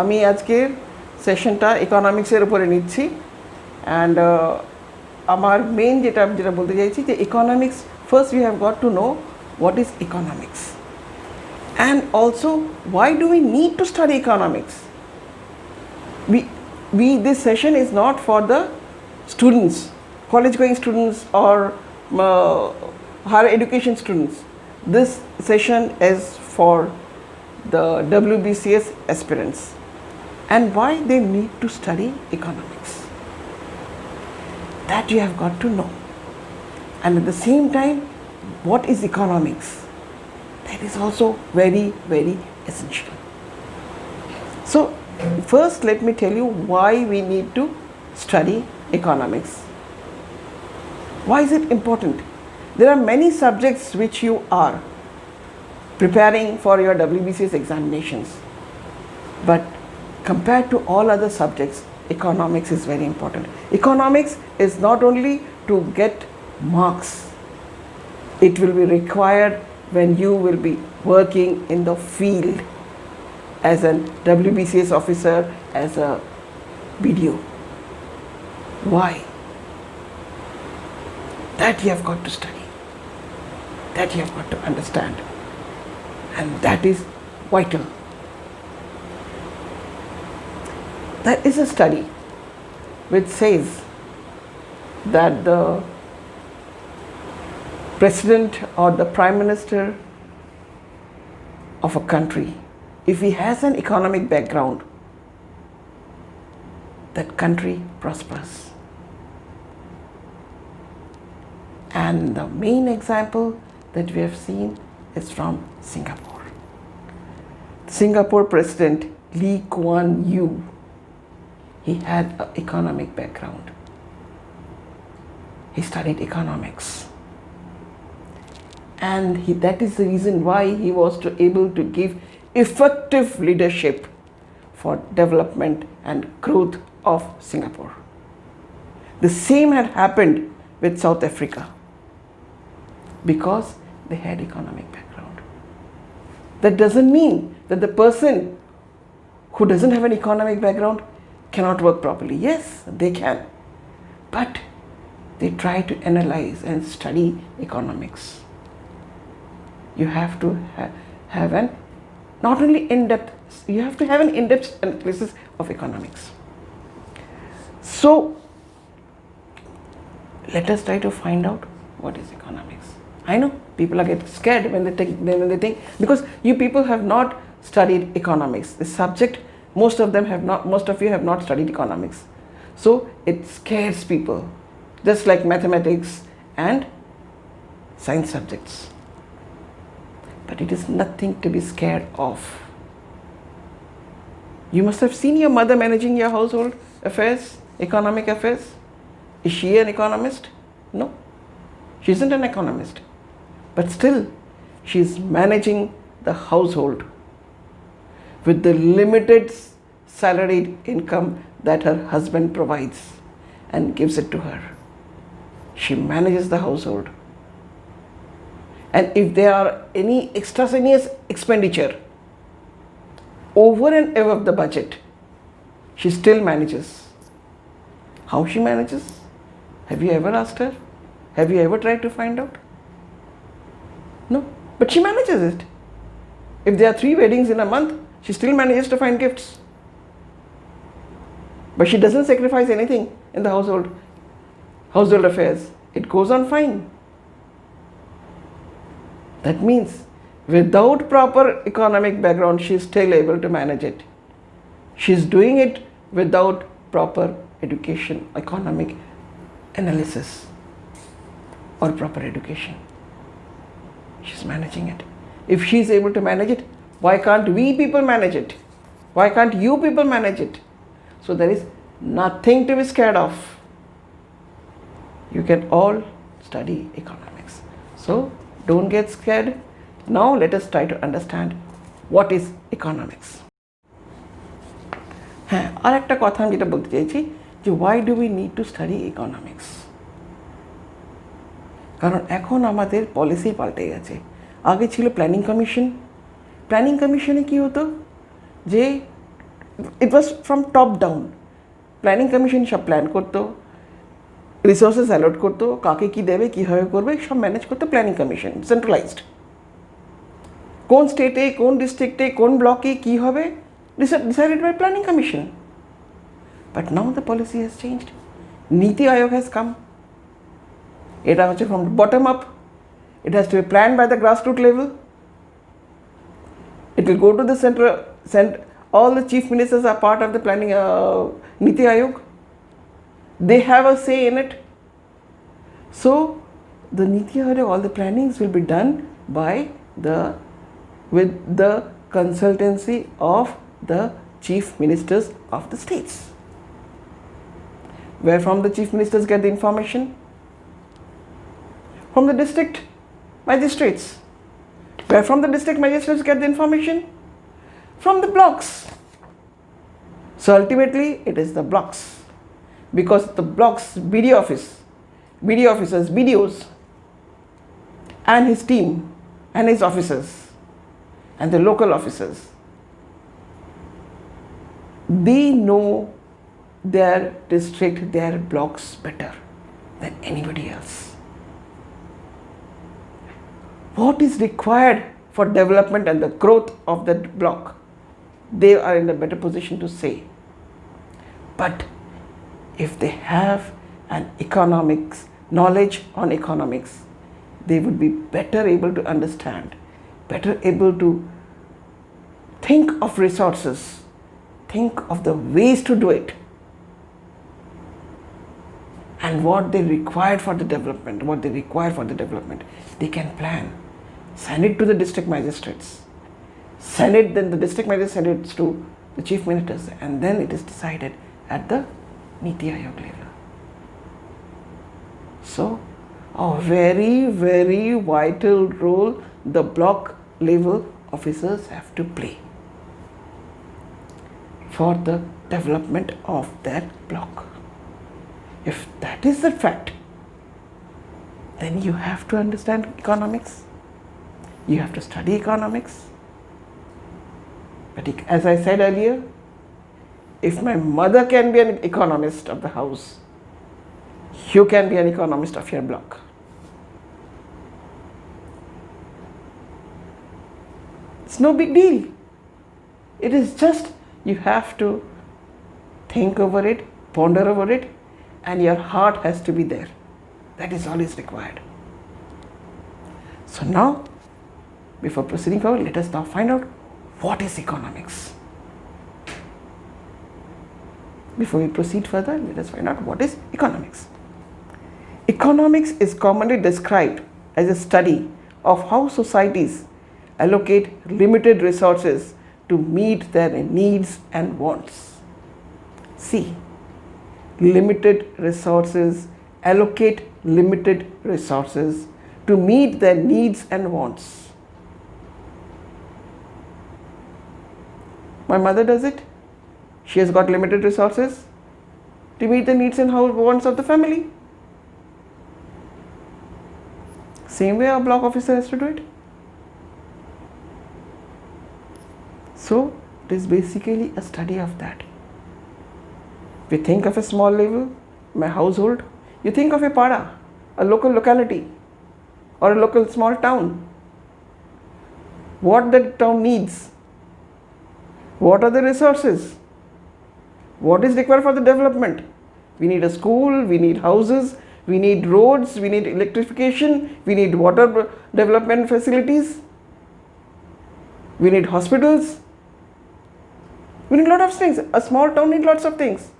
আমি আজকের সেশনটা ইকোনমিক্সের উপরে নিচ্ছি অ্যান্ড আমার মেইন যেটা বলতে চাইছি যে economics first we have got to know what is economics and also why do we need to study economics this session is not for the students, college going students or higher education students. This session is for the WBCS aspirants and why they need to study economics. That you have got to know. And at the same time, what is economics? That is also very, very essential. So first, let me tell you why we need to study economics. Why is it important? There are many subjects which you are preparing for your WBCS examinations, but compared to all other subjects, economics is very important. Economics is not only to get marks, it will be required when you will be working in the field as a WBCS officer, as a BDO. Why? That you have got to study. That you have got to understand. And that is vital. There is a study which says that the president or the prime minister of a country, if he has an economic background, that country prospers. And the main example that we have seen is from Singapore. Singapore President Lee Kuan Yew, he had an economic background. He studied economics. And that is the reason why he was able to give effective leadership for development and growth of Singapore. The same had happened with South Africa because they had economic background. That doesn't mean that the person who doesn't have an economic background cannot work properly. Yes, they can, but they try to analyze and study economics. You have to have an not only in-depth, you have to have an in-depth analysis of economics. So let us try to find out what is economics. I know people are getting scared when they think because you people have not studied economics. The subject, most of you have not studied economics. So it scares people, just like mathematics and science subjects. But it is nothing to be scared of. You must have seen your mother managing your household affairs, economic affairs. Is she an economist? No, she isn't an economist. But still, she is managing the household with the limited salaried income that her husband provides and gives it to her. She manages the household. And if there are any extraneous expenditure over and above the budget, she still manages. How she manages? Have you ever asked her? Have you ever tried to find out? No, but she manages it. If there are 3 weddings in a month, she still manages to find gifts. But she doesn't sacrifice anything in the household affairs. It goes on fine. That means without proper economic background, she is still able to manage it. She is doing it without proper education, economic analysis or proper education. She is managing it. If she is able to manage it, why can't we people manage it? Why can't you people manage it? So there is nothing to be scared of. You can all study economics. So don't get scared. Now let us try to understand what is economics. হ্যাঁ, আর একটা কথা আমি যেটা বলতে চাইছি যে why do we need to study economics? কারণ এখন আমাদের পলিসি পাল্টে গেছে। আগে ছিল প্ল্যানিং কমিশন। প্ল্যানিং কমিশনে কি হতো যে it was from top down. Planning commission সব প্ল্যান করতো, রিসোর্সেস অ্যালট করতো, কাকে কী দেবে, কীভাবে করবে, সব ম্যানেজ করতো প্ল্যানিং কমিশন, সেন্ট্রালাইজড। কোন স্টেটে, কোন ডিস্ট্রিক্টে, কোন ব্লকে কী হবে, decided by planning commission. But now the policy has changed. Niti Aayog has come. It is from the bottom up. It has to be planned by the grassroots level. It will go to the central. All the chief ministers are part of the planning Niti Aayog. They have a say in it. So the Niti Aayog, all the plannings will be done with the consultancy of the chief ministers of the states. Where from the chief ministers get the information? From the district magistrates. Where from the district magistrates get the information? From the blocks. So ultimately it is the blocks, because the blocks BD officers, BDOs and his team and his officers and the local officers, they know their district, their blocks better than anybody else. What is required for development and the growth of that block, they are in a better position to say. But if they have an economics, knowledge on economics, they would be better able to understand, better able to think of resources, think of the ways to do it, and what they require for the development, they can plan. Send it to the district magistrates. Then the district magistrates send it to the chief ministers, and then it is decided at the Niti Aayog level. So a very, very vital role the block level officers have to play for the development of their block. If that is the fact, then you have to understand economics. You have to study economics. But as I said earlier, if my mother can be an economist of the house, you can be an economist of your block. It's no big deal. It is just you have to think over it, ponder over it, and your heart has to be there. That is all is required. So now, before proceeding forward, let us now find out what is economics. Before we proceed further, let us find out what is economics. Economics is commonly described as a study of how societies allocate limited resources to meet their needs and wants. See, limited resources, allocate limited resources to meet their needs and wants. My mother does it. She has got limited resources to meet the needs and wants of the family. Same way our block officer has to do it. So it is basically a study of that. If you think of a small level, my household, you think of a pada, a local locality or a local small town. What that town needs, what are the resources, what is required for the development. We need a school, we need houses, we need roads, we need electrification, we need water development facilities, we need hospitals, we need a lot of things. A small town needs lots of things.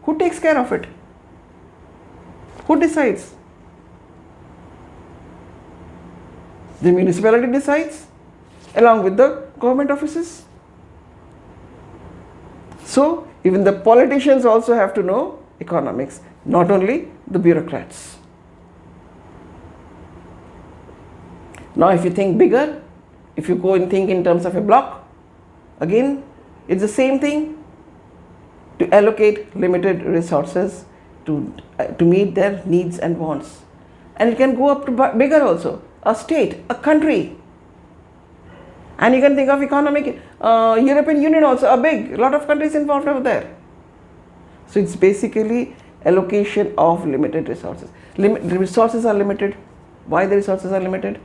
Who takes care of it? Who decides? The municipality decides along with the government offices. So even the politicians also have to know economics, not only the bureaucrats. Now if you think bigger, if you go and think in terms of a block, again it's the same thing, to allocate limited resources to meet their needs and wants. And it can go up to bigger also, a state, a country. And you can think of European Union also are big. A lot of countries involved over there. So it's basically allocation of limited resources. The resources are limited. Why the resources are limited?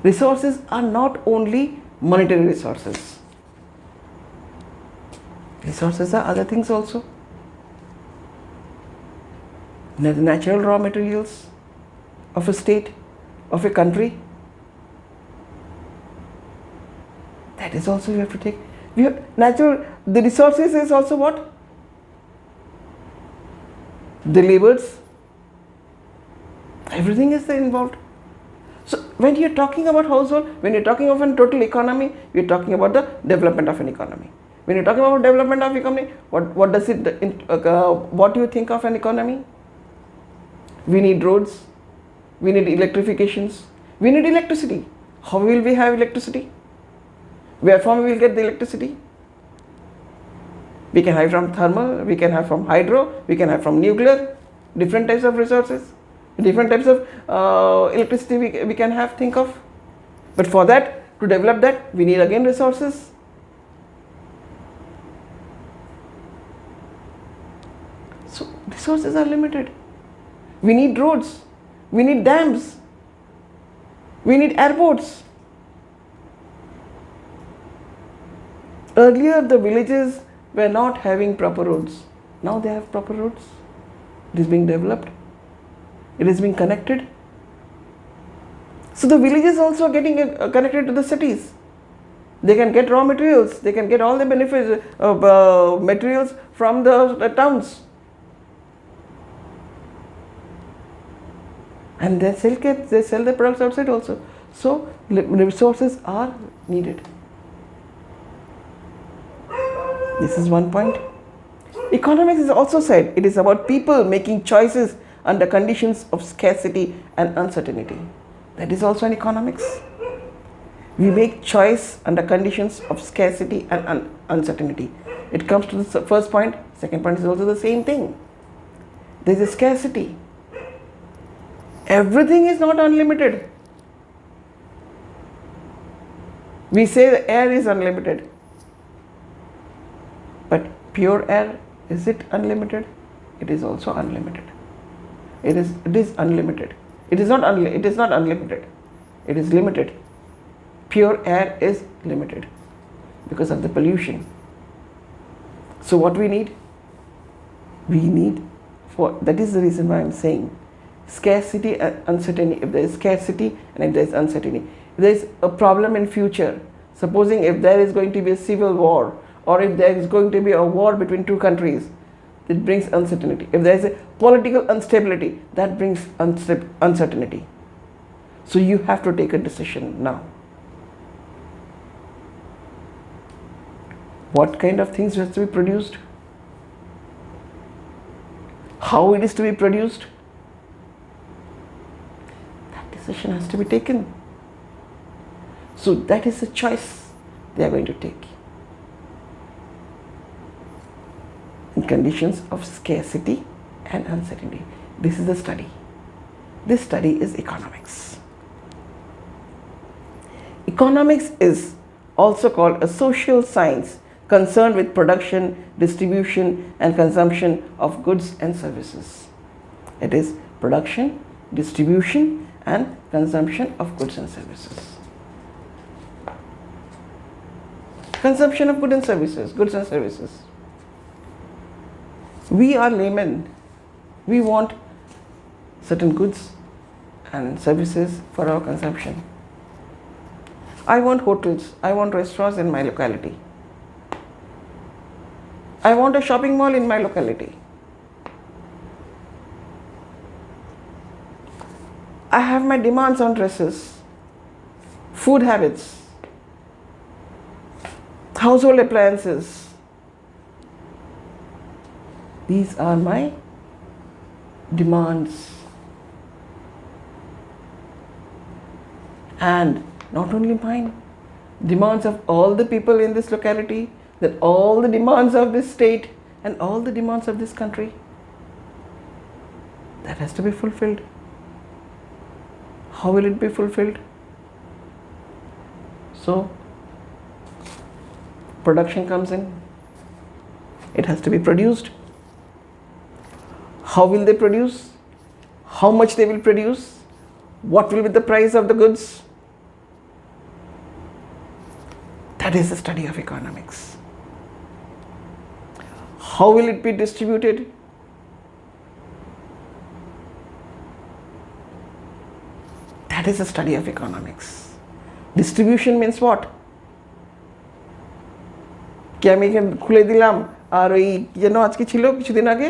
Resources are not only monetary resources. Resources are other things also. The natural raw materials of a state, of a country. That is also you have to take. The resources is also what? The labors. Everything is there involved. So when you're talking about household, when you're talking of a total economy, you're talking about the development of an economy. When you're talking about development of economy, what do you think of an economy? We need roads, we need electrifications, we need electricity. How will we have electricity? Where from we will get the electricity? We can have from thermal, we can have from hydro, we can have from nuclear, different types of resources, different types of electricity we can have, think of. But for that, to develop that, we need again resources. So resources are limited. We need roads, we need dams, we need airports. Earlier the villages were not having proper roads. Now they have proper roads. It is being developed. It is being connected. So the villages also are getting connected to the cities. They can get raw materials. They can get all the benefits of materials from the towns. And they sell the products outside also. So resources are needed. This is one point. Economics is also said it is about people making choices under conditions of scarcity and uncertainty. That is also in economics. We make choice under conditions of scarcity and uncertainty. It comes to the first point. Second point is also the same thing. There is a scarcity. Everything is not unlimited. We say the air is unlimited. But pure air, is it unlimited? It is also unlimited. It is unlimited. It is not unlimited. It is limited. Pure air is limited because of the pollution. So what we need? That is the reason why I am saying scarcity and uncertainty. If there is scarcity and if there is uncertainty, if there is a problem in future, supposing if there is going to be a civil war, or if there is going to be a war between two countries, it brings uncertainty. If there is a political instability, that brings uncertainty. So you have to take a decision now. What kind of things has to be produced? How it is to be produced? That decision has to be taken. So that is the choice they are going to take. In conditions of scarcity and uncertainty. This is the study. This study is economics. Economics is also called a social science concerned with production, distribution, and consumption of goods and services. It is production, distribution, and consumption of goods and services. Consumption of goods and services. We are laymen. We want certain goods and services for our consumption. I want hotels. I want restaurants in my locality. I want a shopping mall in my locality. I have my demands on dresses, food habits, household appliances. These are my demands. And not only mine, demands of all the people in this locality, that all the demands of this state and all the demands of this country, that has to be fulfilled. How will it be fulfilled? So production comes in. It has to be produced. How will they produce? How much they will produce? What will be the price of the goods? That is the study of economics. How will it be distributed? That is the study of economics. Distribution means what? কি আমি এখানে খুলে দিলাম আর ওই যেন আজকে ছিল কিছুদিন আগে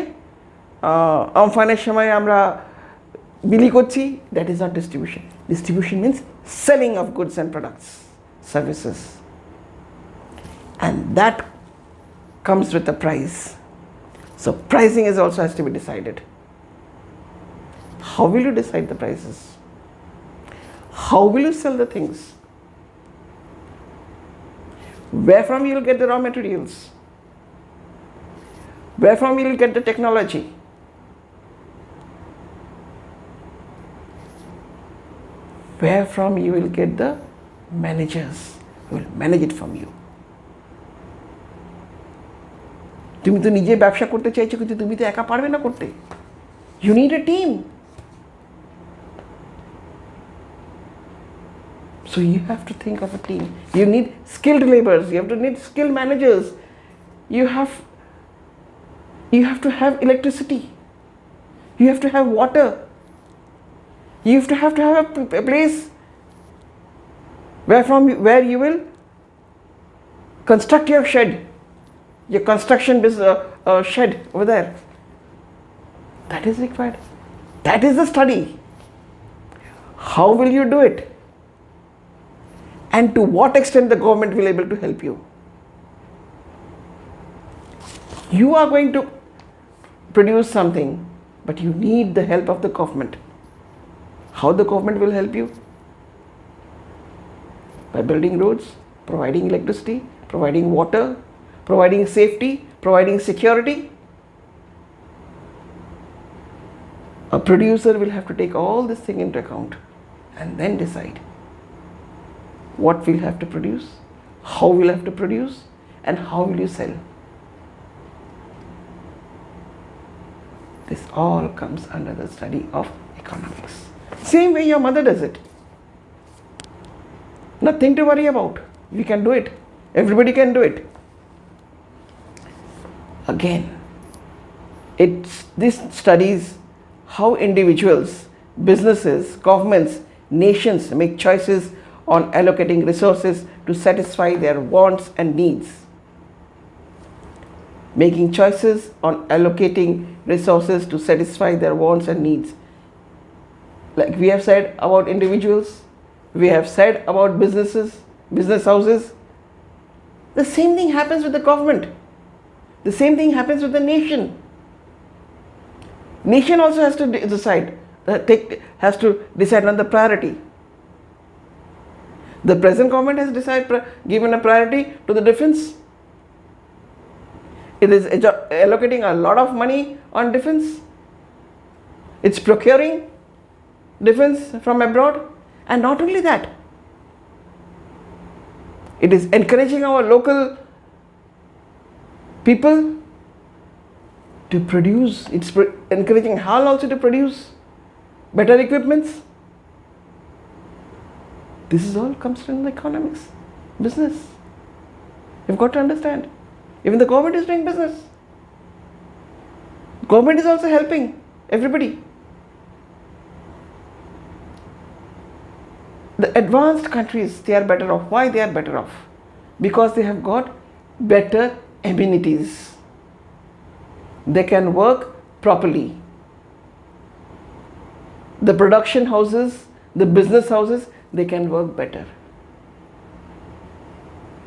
আমফানের সময় আমরা বিলি করছি, that is not distribution. Distribution means selling of goods and products, services, and that comes with a price. So pricing is also has to be decided. How will you decide the prices? How will you sell the things? Where from you will get the raw materials? Where from you will get the technology? Where from you will get the managers who will manage it from you? তুমি তো নিজে ব্যবসা করতে চাইছো, কিন্তু তুমি তো একা পারবে না করতে. You need a team. So you have to think of a team. You need skilled laborers. You have to need skilled managers. You have to have electricity. You have to have water. You have to have a place where you will construct your shed, your construction shed over there. That is required. That is the study. How will you do it? And to what extent the government will be able to help you? You are going to produce something, but you need the help of the government. How the government will help you? By building roads, providing electricity, providing water, providing safety, providing security. A producer will have to take all this thing into account and then decide what we'll have to produce, how we'll have to produce, and how will you sell. This all comes under the study of economics. Same way your mother does it. Nothing to worry about. We can do it. Everybody can do it. Again, this studies how individuals, businesses, governments, nations make choices on allocating resources to satisfy their wants and needs. Making choices on allocating resources to satisfy their wants and needs. Like we have said about individuals, we have said about businesses, business houses. The same thing happens with the government. The same thing happens with the nation. Nation also has to decide on the priority. The present government has given a priority to the defense. It is allocating a lot of money on defense. It's procuring defense from abroad. And not only that, it is encouraging our local people to produce. It's encouraging HAL also to produce better equipments. This is all comes from the economics, business. You've got to understand. Even the government is doing business. Government is also helping everybody. The advanced countries, they are better off. Why they are better off? Because they have got better amenities. They can work properly. The production houses, the business houses, they can work better.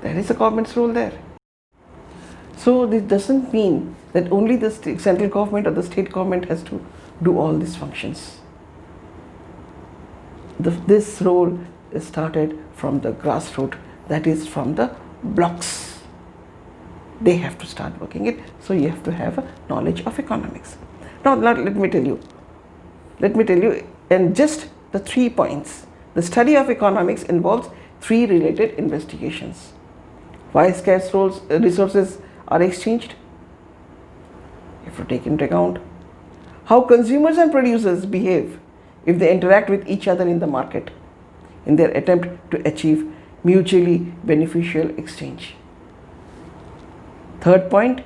There is a government's role there. So this doesn't mean that only the central government or the state government has to do all these functions. This role is started from the grassroots, that is from the blocks. They have to start working it. So you have to have a knowledge of economics. Now let me tell you in just the 3 points. The study of economics involves 3 related investigations. why scarce resources are exchanged. You have to take into account how consumers and producers behave if they interact with each other in the market in their attempt to achieve mutually beneficial exchange. Third point,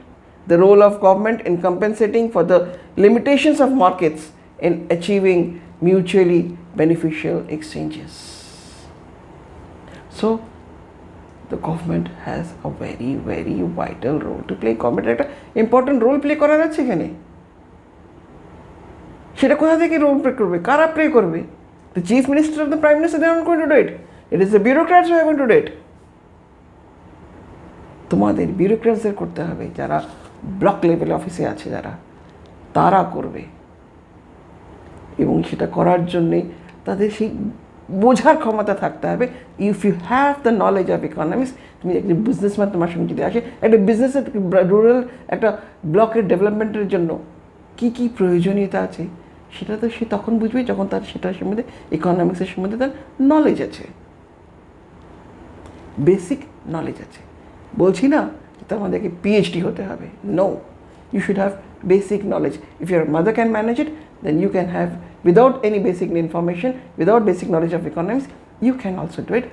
the role of government in compensating for the limitations of markets in achieving mutually beneficial exchanges. So, the government has a very, very vital role to play. Government একটা important role play করার আছে এখানে। সেটা কোথা থেকে role play করবে, কারা play করবে? The chief minister of the prime minister, they are not going to do it. It is the bureaucrats who are going to do it. তোমাদের বিউরোক্রেটসদের করতে হবে, যারা ব্লক লেভেল অফিসে আছে যারা, তারা করবে। এবং সেটা করার জন্যে তাদের সেই বোঝার ক্ষমতা থাকতে হবে। If you have the knowledge of economics, তুমি একটা বিজনেসম্যান তোমার সঙ্গে যদি আসে, একটা বিজনেসের রুরাল একটা ব্লকের ডেভেলপমেন্টের জন্য কী কী প্রয়োজনীয়তা আছে সেটা তো সে তখন বুঝবে যখন তার সেটার সম্বন্ধে ইকোনমিক্সের সম্বন্ধে তার নলেজ আছে, বেসিক নলেজ আছে। বলছি না তার আমাদেরকে পিএইচডি হতে হবে, no, you should have basic knowledge. If your mother can manage it, then you can have, without any basic information, without basic knowledge of economics, you can also do it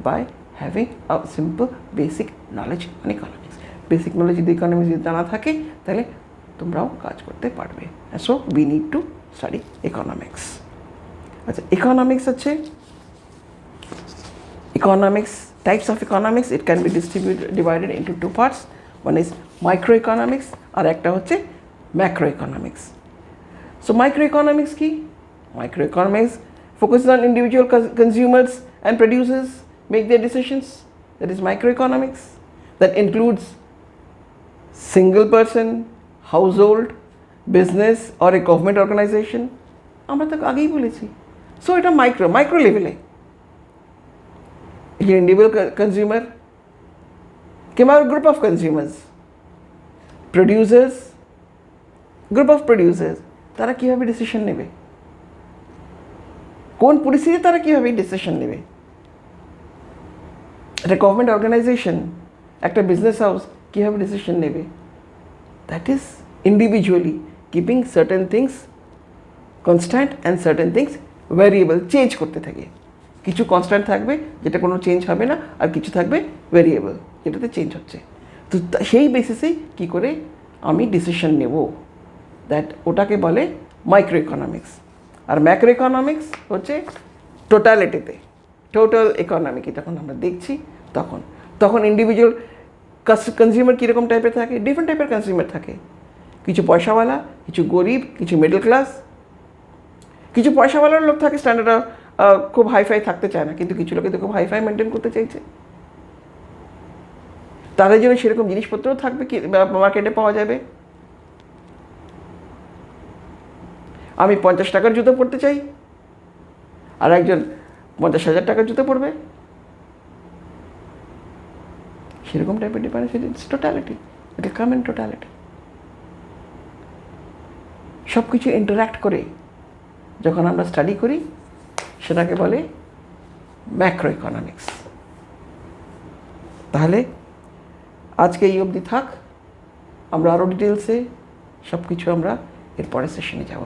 by having a simple basic knowledge on economics. Basic knowledge যদি economics যদি জানা থাকে তাহলে তোমরাও কাজ করতে পারবে। So we need to study economics. আচ্ছা, economics হচ্ছে economics, types of economics, it can be divided into two parts. One is microeconomics আর একটা হচ্ছে macroeconomics. So microeconomics কি? Microeconomics focuses on individual consumers and producers make their decisions. That is microeconomics. That includes single person, household, business or a government organization. আমরা তো আগেই বলেছি। So এটা micro লেভেলে। An individual consumer কিংবা group of consumers, producers, group of producers, তারা কীভাবে decision নেবে, কোন পরিস্থিতিতে তারা কীভাবে ডিসিশন নেবে। একটা গভর্নমেন্ট অর্গানাইজেশন, একটা বিজনেস হাউস কীভাবে ডিসিশন নেবে, that is individually keeping certain things constant and certain things variable, change করতে থাকে। কিছু কনস্ট্যান্ট থাকবে যেটা কোনো চেঞ্জ হবে না, আর কিছু থাকবে ভ্যারিয়েবল যেটাতে চেঞ্জ হচ্ছে। তো সেই বেসিসেই কী করে আমি ডিসিশন নেব, দ্যাট ওটাকে বলে মাইক্রো ইকোনমিক্স। আর ম্যাক্রো ইকোনমিক্স হচ্ছে টোটালিটিতে, টোটাল ইকোনমিকে যখন আমরা দেখছি তখন ইন্ডিভিজুয়াল কনজিউমার কীরকম টাইপের থাকে, ডিফারেন্ট টাইপের কনজিউমার থাকে। কিছু পয়সাওয়ালা, কিছু গরিব, কিছু মিডল ক্লাস। কিছু পয়সাওয়ালার লোক থাকে স্ট্যান্ডার্ড খুব হাইফাই থাকতে চায় না, কিন্তু কিছু লোকে তো খুব হাইফাই মেনটেন করতে চাইছে। তাদের জন্য সেরকম জিনিসপত্রও থাকবে কি মার্কেটে পাওয়া যাবে। আমি 50 টাকার জুতো পরতে চাই, আর একজন 50,000 টাকার জুতো পরবে, সেরকম টাইপের difference. It's totality, it will come in totality. সব কিছু ইন্টারাক্ট করে যখন আমরা স্টাডি করি সেটাকে বলে ম্যাক্রো ইকোনমিক্স। তাহলে আজকে এই অবধি থাক, আমরা আরও ডিটেলসে সব কিছু আমরা এর পরের সেশনে যাব।